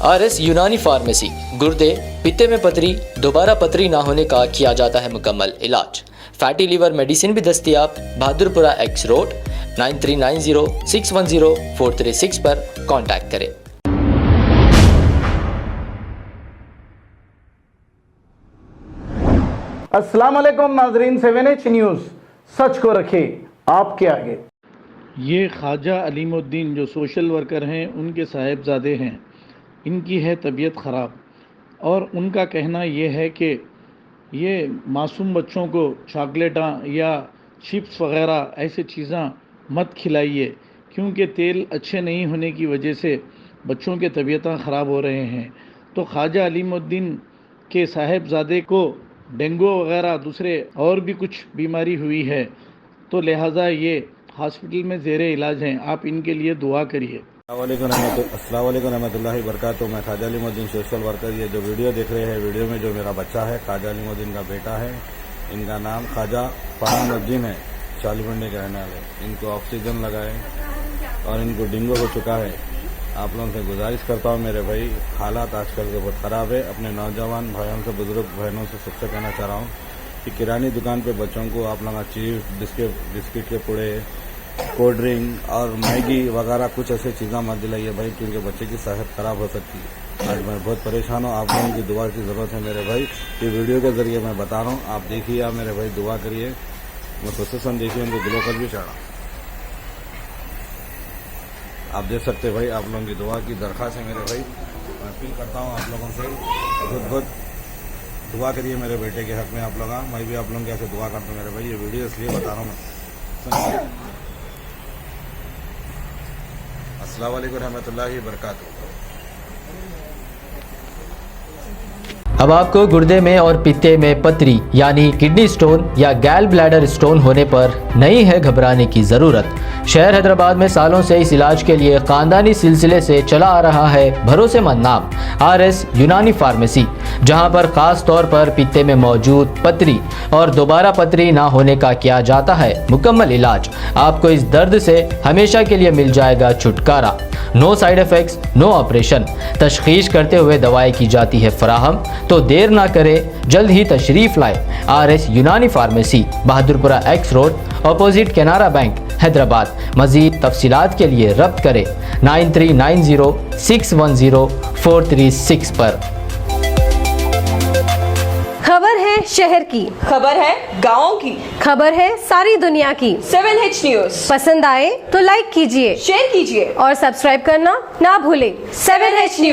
RS यूनानी pharmacy, गुर्दे, पित्ते में पथरी, दोबारा पथरी ना होने का किया जाता है मुकम्मल इलाज। फैटी लीवर मेडिसिन भी दस्तियाब। बहादुरपुरा X रोड 9390610436 पर कांटेक्ट करें। अस्सलाम वालेकुम नाजरीन, 7H न्यूज़ सच को रखे आपके आगे। ये ख्वाजा अलीमुद्दीन जो सोशल वर्कर हैं उनके साहिबजादे हैं। इनकी है तबीयत ख़राब और उनका कहना ये है कि ये मासूम बच्चों को चॉकलेटां या चिप्स वग़ैरह ऐसी चीज़ें मत खिलाइए, क्योंकि तेल अच्छे नहीं होने की वजह से बच्चों के तबीयतें ख़राब हो रहे हैं। तो ख्वाजा अलीमुद्दीन के साहिबजादे को डेंगू वग़ैरह दूसरे और भी कुछ बीमारी हुई है, तो लिहाजा ये हॉस्पिटल में ज़ेरे इलाज हैं। आप इनके लिए दुआ करिए। अस्सलाम वालेकुम रहमतुल्लाहि बरकातुहू। मैं ख्वाजा अलीमुद्दीन सोशल वर्कर। ये जो वीडियो देख रहे हैं, वीडियो में जो मेरा बच्चा है ख्वाजा अलीमुद्दीन का बेटा है। इनका नाम ख्वाजा फरहानुद्दीन है, चालीमंडी के रहने वाले। इनको ऑक्सीजन लगाए और इनको डेंगू हो चुका है। आप लोगों से गुजारिश करता हूँ मेरे भाई, हालात आजकल के बहुत ख़राब है। अपने नौजवान भाइयों से, बुजुर्ग बहनों से सबसे कहना चाह रहा हूँ कि किरानी दुकान पे बच्चों को आप लोग चिप्स, बिस्किट के पुड़े, कोल्ड ड्रिंक और मैगी वगैरह कुछ ऐसी चीज़ें मत दिलाइए भाई, क्योंकि बच्चे की सेहत ख़राब हो सकती है। आज मैं बहुत परेशान हूँ, आप लोगों की दुआ की ज़रूरत है मेरे भाई। ये वीडियो के ज़रिए मैं बता रहा हूँ, आप देखिए, आप मेरे भाई दुआ करिए। मैं प्रोसेसन देखिए, उनको ग्लूकोज भी चढ़ा। आप देख सकते भाई, आप लोगों की दुआ की दरख्वास्त है मेरे भाई। मैं अपील करता हूँ आप लोगों से, बहुत दुआ करिए मेरे बेटे के हक में आप लोग। मैं भी आप लोगों के ऐसे दुआ करता हूँ मेरे भाई। ये वीडियो इसलिए बता रहा हूँ मैं। अस्सलाम वालेकुम रहमतुल्लाहि बरकातुहू। अब आपको गुर्दे में और पित्ते में पथरी यानी किडनी स्टोन या गैल ब्लैडर स्टोन होने पर नहीं है घबराने की ज़रूरत। शहर हैदराबाद में सालों से इस इलाज के लिए ख़ानदानी सिलसिले से चला आ रहा है भरोसेमंद नाम RS यूनानी फार्मेसी, जहां पर ख़ास तौर पर पित्ते में मौजूद पथरी और दोबारा पथरी ना होने का किया जाता है मुकम्मल इलाज। आपको इस दर्द से हमेशा के लिए मिल जाएगा छुटकारा। No side effects, no operation. तशख़ीस करते हुए दवाएं की जाती है फराहम। तो देर ना करें, जल्द ही तशरीफ़ लाए। RS यूनानी pharmacy, Bahadurpura X road, opposite Canara bank, Hyderabad. मज़ीद तफसीलात के लिए रब्त करें 9390610436 पर। खबर है शहर की, खबर है गाँव की, खबर है सारी दुनिया की। 7H न्यूज़ पसंद आए तो लाइक कीजिए, शेयर कीजिए और सब्सक्राइब करना ना भूलें। 7H news.